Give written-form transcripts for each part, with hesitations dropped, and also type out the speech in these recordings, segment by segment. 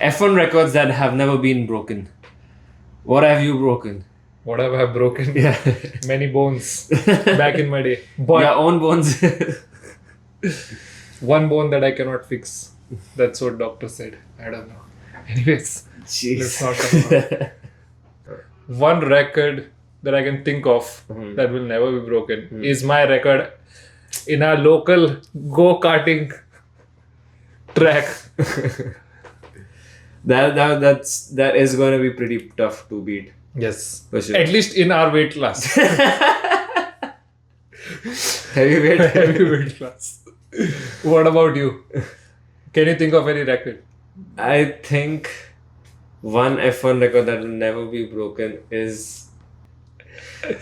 F1 records that have never been broken. What have you broken? What have I broken? Yeah. Many bones back in my day. But Your own bones. one bone that I cannot fix. That's what doctor said. I don't know. Anyways, let's not talk about it. One record that I can think of that will never be broken is my record in our local go-karting track. That is going to be pretty tough to beat. Yes. For sure. At least in our weight class. Heavyweight class. What about you? Can you think of any record? I think one F1 record that will never be broken is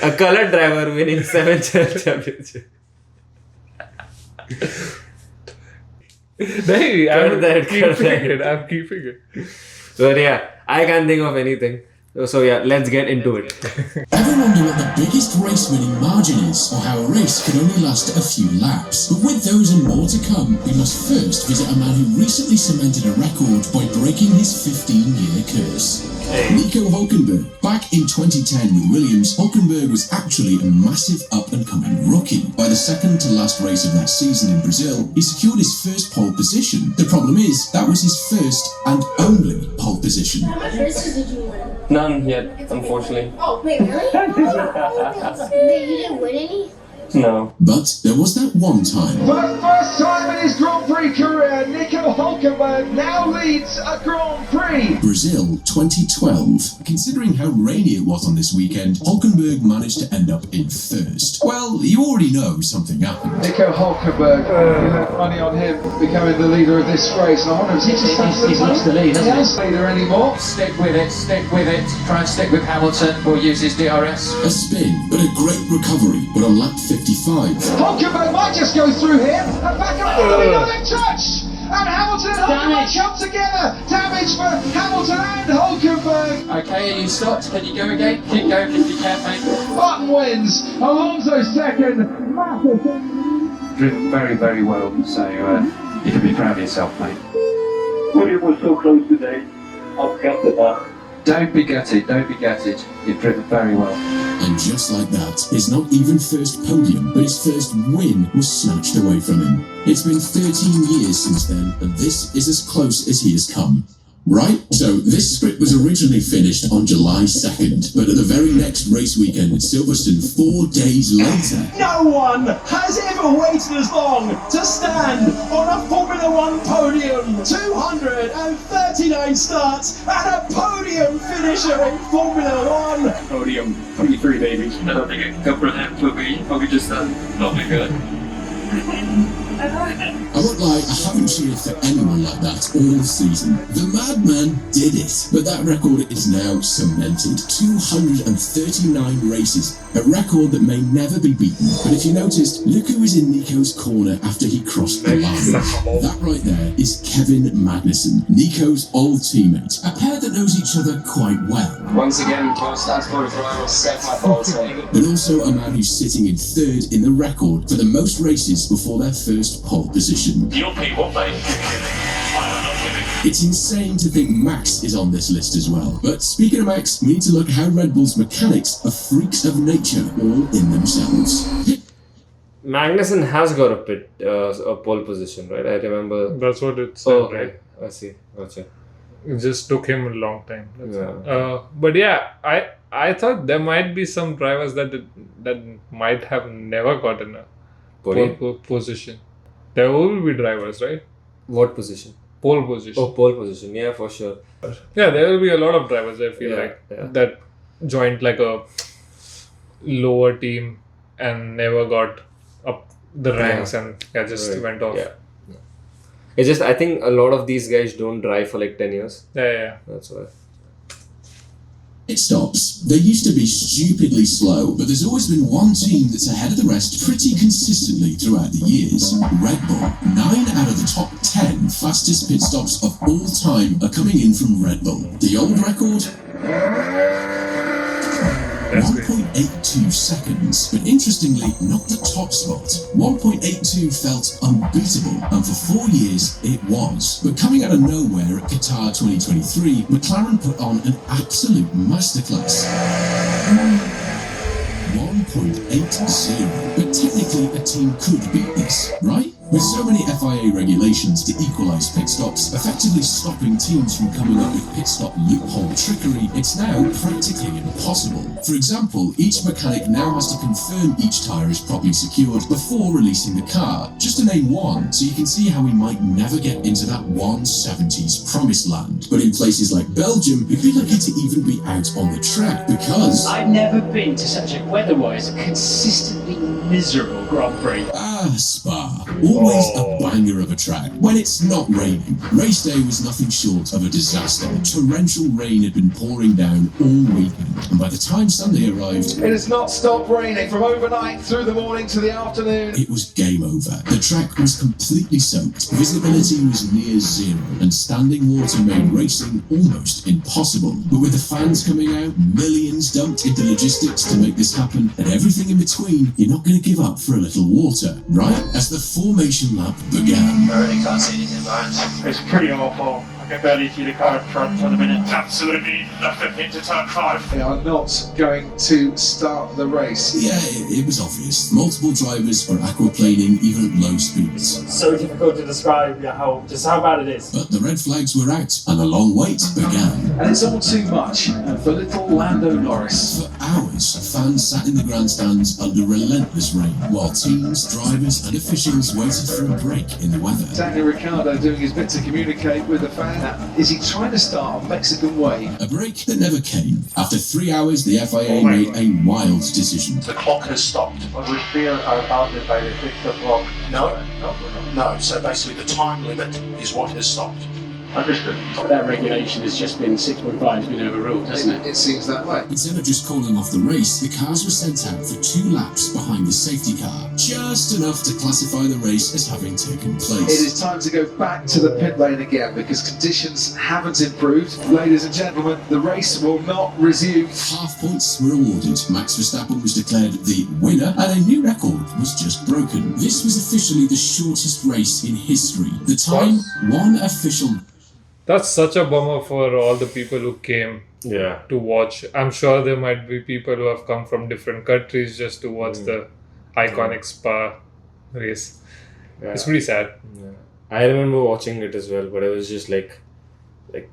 a colored driver winning 7 championships. I'm keeping it. But yeah, I can't think of anything. So yeah, let's get into it. Ever wonder what the biggest race-winning margin is, or how a race can only last a few laps? But with those and more to come, we must first visit a man who recently cemented a record by breaking his 15-year curse. Nico Hulkenberg. Back in 2010 with Williams, Hulkenberg was actually a massive up-and-coming rookie. By the second to last race of that season in Brazil, he secured his first pole position. The problem is, that was his first and only pole position. How much races did you win? None yet, unfortunately. Oh, wait, really? Wait, you didn't win any? No. But there was that one time. For the first time in his Grand Prix career, Nico Hulkenberg now leads a Grand Prix. Brazil 2012. Considering how rainy it was on this weekend, Hulkenberg managed to end up in first. Well, you already know something happened. Nico Hulkenberg, you have money on him becoming the leader of this race. And I wonder, has he just He's lost the lead, hasn't he? He's not leader anymore. Stick with it. Try and stick with Hamilton. We'll use his DRS. A spin, but a great recovery. But on lap 55. Hulkenberg might just go through him. And back up, he got in touch. And Hamilton and Hulkenberg come together. Damage for Hamilton and Hulkenberg. Okay, are you stopped? Can you go again? Keep going if you can, mate. Button wins. Alonso second. Massive. Driven very, very well, so you can be proud of yourself, mate. William was so close today. I'm gutted now. Don't be gutted. You've driven very well. And just like that, his not even first podium, but his first win was snatched away from him. It's been 13 years since then, and this is as close as he has come. Right? So this script was originally finished on July 2nd, but at the very next race weekend at Silverstone 4 days later... No one has ever waited as long to stand on a Formula 1 podium. 239 starts and a podium finisher in Formula 1. Podium 23, baby. I don't think I can go for that. Probably just not be good. I won't lie, I haven't cheered for anyone like that all season. The madman did it, but that record is now cemented. 239 races, a record that may never be beaten. But if you noticed, look who was in Nico's corner after he crossed the line. That right there is Kevin Magnussen, Nico's old teammate, a pair that knows each other quite well. Once again, Constance qualifier will set my fault. But also a man who's sitting in third in the record for the most races before their first pole position. You'll pay what, mate? It's insane to think Max is on this list as well. But speaking of Max, we need to look at how Red Bull's mechanics are freaks of nature all in themselves. Magnussen has got a pole position, right? I remember. That's what it said, right? I see. Gotcha. It just took him a long time. Yeah. But yeah, I thought there might be some drivers that might have never gotten a pole position. There will be drivers, right? What position? Pole position. Oh, pole position. Yeah, for sure. Yeah, there will be a lot of drivers, I feel that joined like a lower team and never got up the ranks and just went off. Yeah. It's just, I think a lot of these guys don't drive for like 10 years. Yeah. That's why. It stops. They used to be stupidly slow, but there's always been one team that's ahead of the rest pretty consistently throughout the years. Red Bull. 9 out of the top 10 fastest pit stops of all time are coming in from Red Bull. The old record? 1.8 1.82 seconds. But interestingly, not the top spot. 1.82 felt unbeatable, and for 4 years it was. But coming out of nowhere at Qatar 2023, McLaren put on an absolute masterclass. 1.80. But technically a team could beat this, right? With so many FIA regulations to equalise pit stops, effectively stopping teams from coming up with pit stop loophole trickery, it's now practically impossible. For example, each mechanic now has to confirm each tyre is properly secured before releasing the car, just to name one, so you can see how we might never get into that 170s promised land. But in places like Belgium, you'd be lucky to even be out on the track, because I've never been to such a weather-wise consistently miserable Grand Prix. Spa. Always a banger of a track when it's not raining. Race day was nothing short of a disaster. Torrential rain had been pouring down all weekend, and by the time Sunday arrived, It has not stopped raining from overnight through the morning to the afternoon. it was game over. The track was completely soaked, visibility was near zero, and standing water made racing almost impossible. But with the fans coming out, millions dumped into logistics to make this happen, and everything in between, you're not going to give up for a little water, right? As the formation lap began. I really can't see anything behind. It's pretty awful. I can barely see the car in front for the minute. Absolutely nothing into turn 5. They are not going to start the race. Yeah, it was obvious. Multiple drivers are aquaplaning even at low speeds. So difficult to describe how bad it is. But the red flags were out, and the long wait began. And it's all too much for little Lando Norris. For hours, fans sat in the grandstands under relentless rain, while teams, drivers and officials waited for a break in the weather. Daniel Ricciardo doing his bit to communicate with the fans. Is he trying to start a Mexican wave? A break that never came. After 3 hours, the FIA made a wild decision. The clock has stopped. We still are bounded by the 6 o'clock. No. So basically the time limit is what has stopped. Understood. That regulation has just been 6.5 has been overruled, hasn't it? It seems that way. Instead of just calling off the race, the cars were sent out for 2 laps behind the safety car, just enough to classify the race as having taken place. It is time to go back to the pit lane again because conditions haven't improved. Ladies and gentlemen, the race will not resume. Half points were awarded. Max Verstappen was declared the winner, and a new record was just broken. This was officially the shortest race in history. The time, one official. That's such a bummer for all the people who came to watch. I'm sure there might be people who have come from different countries just to watch the iconic Spa race. Yeah. It's pretty sad. Yeah. I remember watching it as well, but I was just like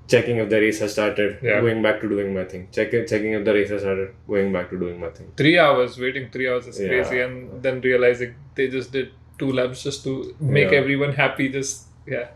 checking if the race has started, going back to doing my thing. Checking if the race has started, going back to doing my thing. 3 hours, waiting 3 hours is crazy, and then realizing they just did 2 laps just to make everyone happy. Yeah.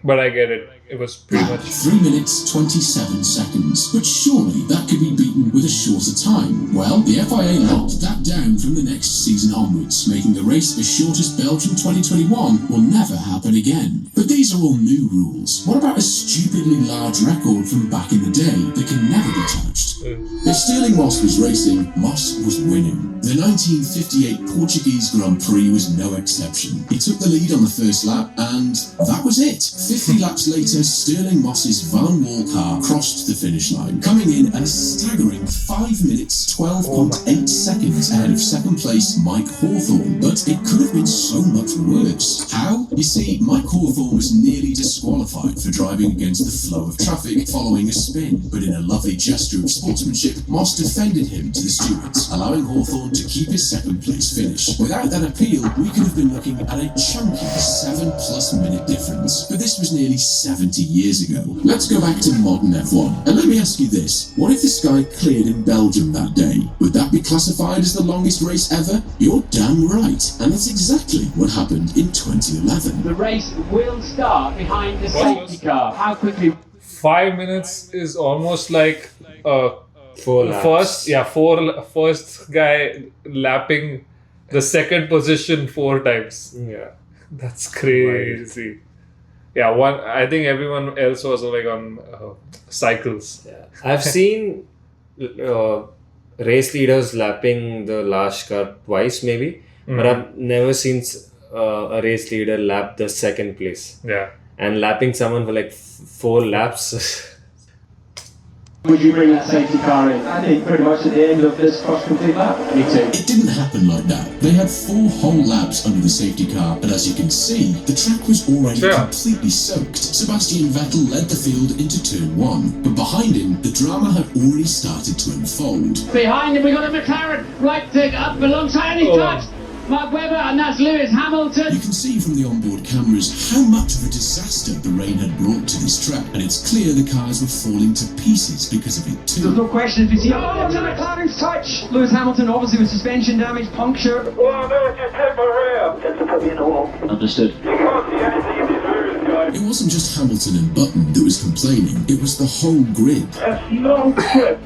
But I get it. It was pretty much 3 minutes 27 seconds. But surely that could be beaten with a shorter time. Well, the FIA locked that down from the next season onwards, making the race as short as Belgium 2021 will never happen again. But these are all new rules. What about a stupidly large record from back in the day that can never be touched? If Stirling Moss was racing, Moss was winning. The 1958 Portuguese Grand Prix was no exception. He took the lead on the first lap, and that was it. 50 laps later, Stirling Moss's Van Wall car crossed the finish line, coming in at a staggering 5 minutes 12.8 seconds ahead of second place Mike Hawthorne. But it could have been so much worse. How? You see, Mike Hawthorne was nearly disqualified for driving against the flow of traffic following a spin, but in a lovely gesture of sportsmanship, Moss defended him to the stewards, allowing Hawthorne to keep his second place finish. Without that appeal, we could have been looking at a chunky 7+ minute difference. But this was nearly 70 years ago. Let's go back to modern F1. And let me ask you this. What if the sky cleared in Belgium that day? Would that be classified as the longest race ever? You're damn right. And that's exactly what happened in 2011. The race will start behind the safety car. How quickly? 5 minutes is almost like 4 laps. First guy lapping the second position 4 times. Yeah. That's crazy. Right. Yeah, I think everyone else was like on cycles. Yeah. I've seen race leaders lapping the last car twice maybe, but I've never seen a race leader lap the second place. Yeah. And lapping someone for like 4 laps. Would you bring that safety car in? I think pretty much at the end of this first complete lap. Me too. It didn't happen like that. They had 4 whole laps under the safety car, and as you can see, the track was already completely soaked. Sebastian Vettel led the field into turn 1, but behind him, the drama had already started to unfold. Behind him, we got a McLaren right thing up alongside, and he's touched Mark Webber, and that's Lewis Hamilton. You can see from the onboard cameras how much of a disaster the rain had brought to this track, and it's clear the cars were falling to pieces because of it too. There's no question if you see to McLaren's touch. Lewis Hamilton obviously with suspension damage, puncture. Well, no, just hit my rear. Just to put me in the wall. Understood. You can't see anything in these mirrors, guys. It wasn't just Hamilton and Button that was complaining, it was the whole grid. That's no grip.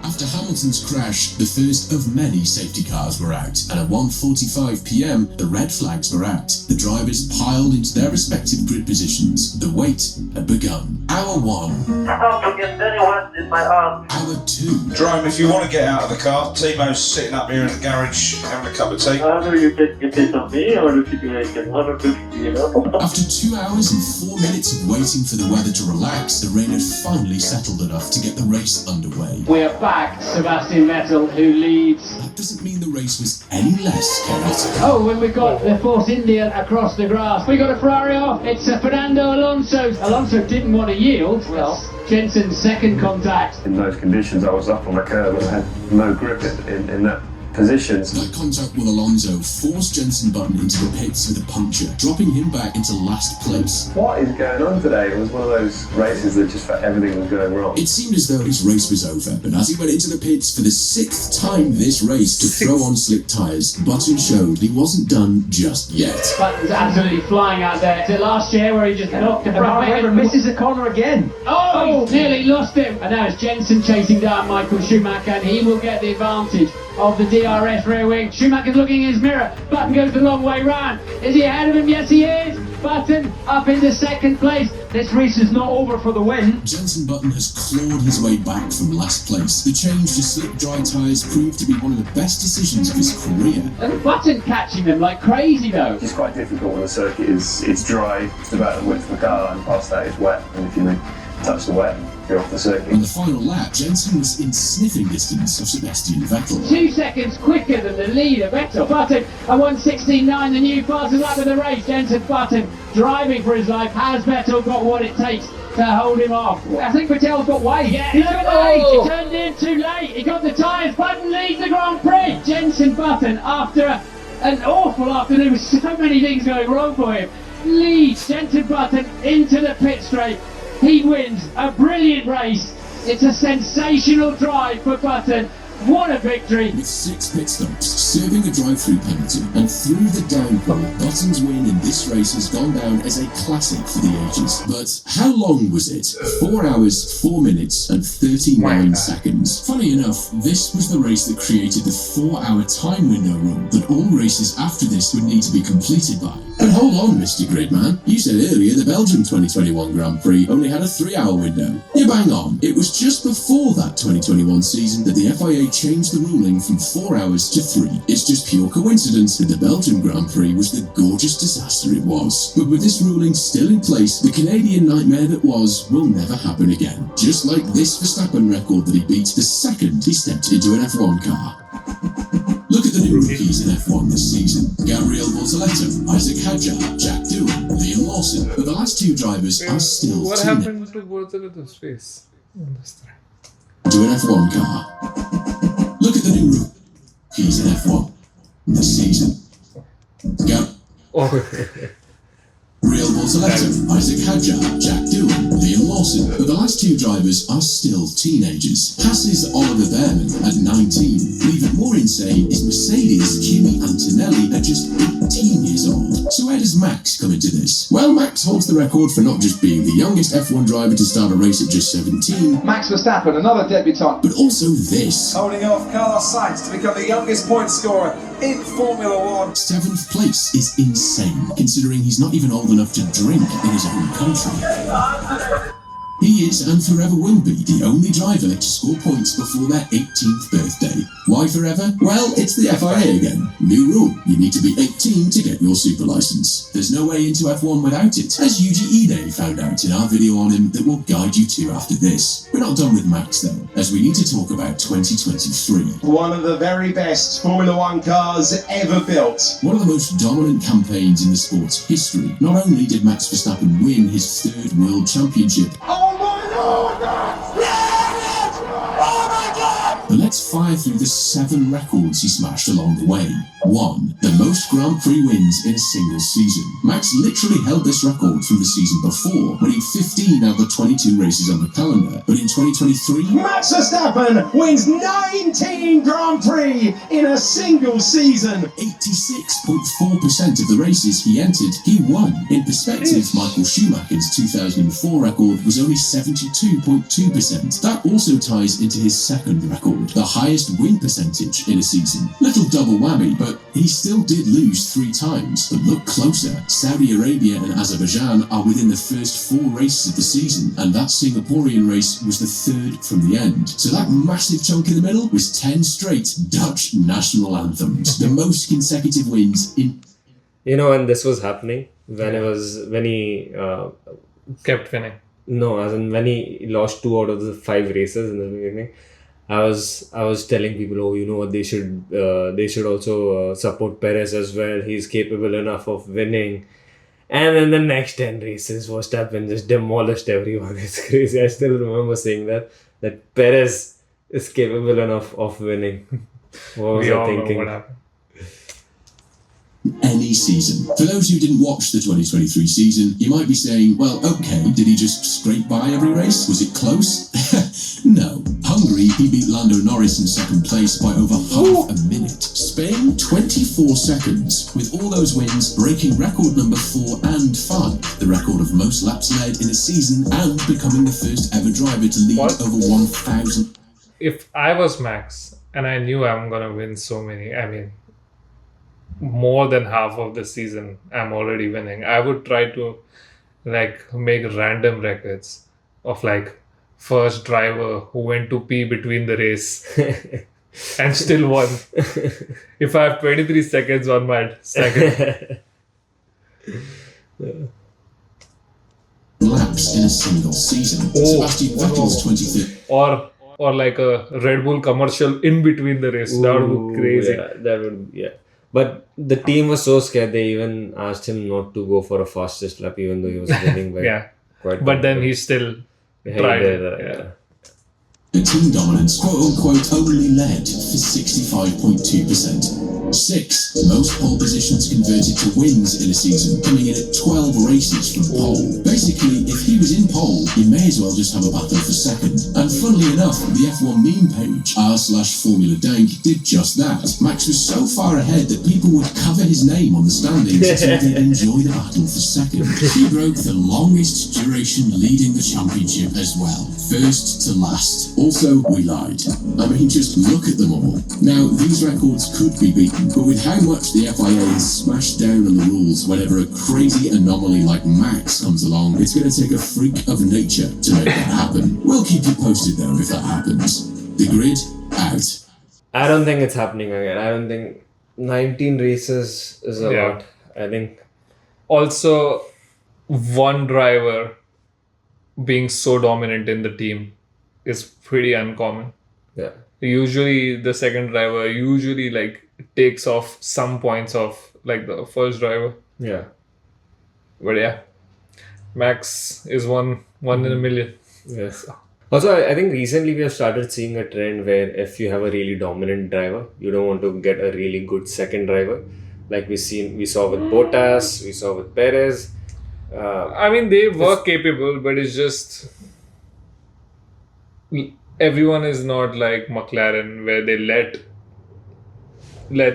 After Hamilton's crash, the first of many safety cars were out, and at 1:45 p.m, the red flags were out. The drivers piled into their respective grid positions. The wait had begun. Hour 1. Stop against anyone in my arm. Hour 2. Jerome, if you want to get out of the car, Timo's sitting up here in the garage having a cup of tea. Either you get this on me or if you can 150, you know. After 2 hours and 4 minutes of waiting for the weather to relax, the rain had finally settled enough to get the race underway. We're back, Sebastian Vettel, who leads. That doesn't mean the race was any less chaotic. Oh, when we've got the Force India across the grass. We got a Ferrari off. It's Fernando Alonso. Alonso didn't want to yield. Well, Jensen's second contact. In those conditions, I was up on the curb and I had no grip in that position. That contact with Alonso forced Jensen Button into the pits with a puncture, dropping him back into last place. What is going on today? It was one of those races that just felt everything was going wrong. It seemed as though his race was over, but as he went into the pits for the 6th time this race to throw on slick tyres, Button showed he wasn't done just yet. Button's absolutely flying out there. Is it last year where he just knocked the front wing and misses the corner again? Oh, nearly lost him. And now it's Jensen chasing down Michael Schumacher, and he will get the advantage of the DRS rear wing. Schumacher's looking in his mirror. Button goes the long way round. Is he ahead of him? Yes, he is. Button up into second place. This race is not over for the win. Jensen Button has clawed his way back from last place. The change to slick dry tyres proved to be one of the best decisions of his career. And Button catching them like crazy though. It's quite difficult when the circuit is dry, it's about the width of the car, and past that is wet. And if you touch the wet, you're off the circuit. On the final lap, Jensen was in sniffing distance of Sebastian Vettel. 2 seconds quicker than the leader, Vettel. Button at 1:16.9, the new fastest lap of the race. Jensen Button driving for his life. Has Vettel got what it takes to hold him off? I think Vettel's got weight. Yeah, he's got weight. He turned in too late. He got the tyres. Button leads the Grand Prix. Jensen Button, after an awful afternoon with so many things going wrong for him, leads Jensen Button into the pit straight. He wins a brilliant race. It's a sensational drive for Button. What a victory! With 6 pit stops, serving a drive-through penalty, and through the downpour, Button's win in this race has gone down as a classic for the ages. But how long was it? 4 hours, 4 minutes, and 39 seconds. Funny enough, this was the race that created the 4-hour time window rule that all races after this would need to be completed by. But hold on, Mr. Gridman. You said earlier the Belgium 2021 Grand Prix only had a 3-hour window. You're bang on. It was just before that 2021 season that the FIA changed the ruling from 4 hours to 3. It's just pure coincidence that the Belgium Grand Prix was the gorgeous disaster it was. But with this ruling still in place, the Canadian nightmare that was will never happen again. Just like this Verstappen record that he beat the second he stepped into an F1 car. Look at the new rookies in F1 this season. Gabriel Bortoleto, Isaac Hadjar, Jack Doohan, Liam Lawson. But the last 2 drivers are still What happened to Bortoleto's face? To an F1 car. Look at the new rookies in F1 this season. Gabriel Bortoleto, Isaac Hadjar, Jack Doohan, Liam Lawson. But the last 2 drivers are still teenagers. Haas's Oliver Behrman at 19. But even more insane is Mercedes' Kimi Antonelli at just 18 years old. So where does Max come into this? Well, Max holds the record for not just being the youngest F1 driver to start a race at just 17. Max Verstappen, another debutant. But also this. Holding off Carlos Sainz to become the youngest point scorer in Formula 1. 7th place is insane, considering he's not even old enough to drink in his own country. He is and forever will be the only driver to score points before their 18th birthday. Why forever? Well, it's the FIA again. New rule. You need to be 18 to get your super license. There's no way into F1 without it, as Yuji Ide found out in our video on him that we'll guide you to after this. We're not done with Max though, as we need to talk about 2023. One of the very best Formula One cars ever built. One of the most dominant campaigns in the sport's history. Not only did Max Verstappen win his 3rd World Championship, Oh my Lord! Oh my God! but let's fire through the 7 records he smashed along the way. 1. The most Grand Prix wins in a single season. Max literally held this record from the season before, winning 15 out of the 22 races on the calendar. But in 2023, Max Verstappen wins 19 Grand Prix in a single season. 86.4% of the races he entered, he won. In perspective, Michael Schumacher's 2004 record was only 72.2%. That also ties into his 2nd record, the highest win percentage in a season. Little double whammy, but he still did lose 3 times. But look closer. Saudi Arabia and Azerbaijan are within the first 4 races of the season, and that Singaporean race was the 3rd from the end. So that massive chunk in the middle was 10 straight Dutch national anthems. The most consecutive wins in... You know, when this was happening, when he Kept winning. no, as in when he lost 2 out of the 5 races in the beginning, I was telling people, oh, you know what, they should also support Perez as well. He's capable enough of winning. And in the next 10 races, Verstappen just demolished everyone. It's crazy. I still remember saying that Perez is capable enough of winning. What was We I all thinking? know what happened. any season. For those who didn't watch the 2023 season, you might be saying, well, okay, did he just scrape by every race? Was it close? No. Hungary, he beat Lando Norris in 2nd place by over half a minute. Spain, 24 seconds, with all those wins breaking record number 4 and 5, the record of most laps led in a season and becoming the first ever driver to lead over 1,000. If I was Max and I knew I'm gonna win so many, I mean, more than half of the season I'm already winning, I would try to like make random records of like first driver who went to pee between the race and still won. If I have 23 seconds on my second. Laps in a single season. Sebastian Vettel's 2030. Or like a Red Bull commercial in between the race. That would be crazy. Yeah, that would, yeah. But the team was so scared, they even asked him not to go for a fastest lap, even though he was winning by Yeah. quite. But then he still tried. Yeah. The team dominance, quote-unquote, only led for 65.2%. 6. Most pole positions converted to wins in a season, coming in at 12 races from pole. Basically, if he was in pole, you may as well just have a battle for second. And funnily enough, the F1 meme page, r/Formula Dank, did just that. Max was so far ahead that people would cover his name on the standings until they'd enjoy the battle for second. He broke the longest duration leading the championship as well, first to last. Also, we lied. I mean, just look at them all. Now, these records could be beaten, but with how much the FIA has smashed down on the rules whenever a crazy anomaly like Max comes along, it's going to take a freak of nature to make that happen. We'll keep you posted though if that happens. The grid, out. I don't think it's happening again. I don't think 19 races is a lot. I think. Also, one driver being so dominant in the team is pretty uncommon. Yeah. Usually the second driver like takes off some points off like the first driver. Yeah. But yeah, Max is one in a million. Yes. Also, I think recently we have started seeing a trend where if you have a really dominant driver, you don't want to get a really good second driver. Like we saw with Bottas, we saw with Perez. I mean, they were capable, but it's just everyone is not like McLaren where they let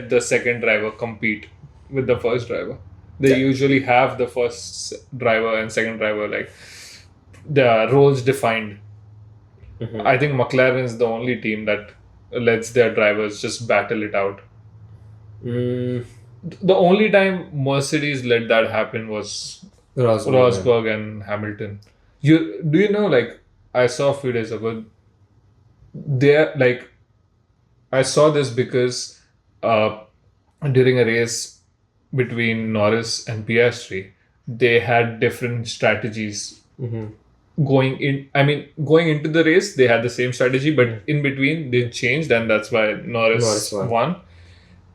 the second driver compete with the first driver. They usually have the first driver and second driver like the roles defined. Mm-hmm. I think McLaren is the only team that lets their drivers just battle it out. The only time Mercedes let that happen was Rosberg and Hamilton. Do you know, like, I saw a few days ago, there, like, I saw this because during a race between Norris and Piastri, they had different strategies going in. I mean, going into the race, they had the same strategy, but in between, they changed, and that's why Norris won.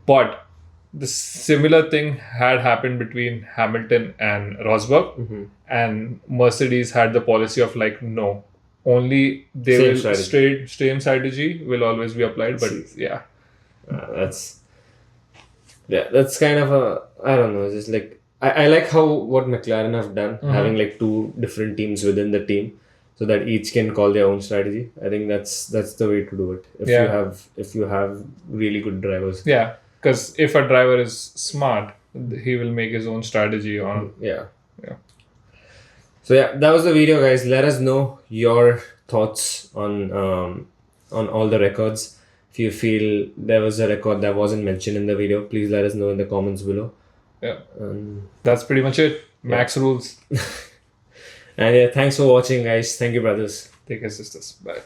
But the similar thing had happened between Hamilton and Rosberg, and Mercedes had the policy of like, no, only they will same strategy will always be applied. But yeah, that's kind of a, I don't know, just like I like how what McLaren have done, having like two different teams within the team, so that each can call their own strategy. I think that's the way to do it. If you have really good drivers. Yeah, because if a driver is smart, he will make his own strategy on. Yeah. So yeah, that was the video, guys. Let us know your thoughts on all the records. If you feel there was a record that wasn't mentioned in the video, please let us know in the comments below. Yeah. That's pretty much it. Max rules. And yeah, thanks for watching, guys. Thank you, brothers. Take care, sisters. Bye.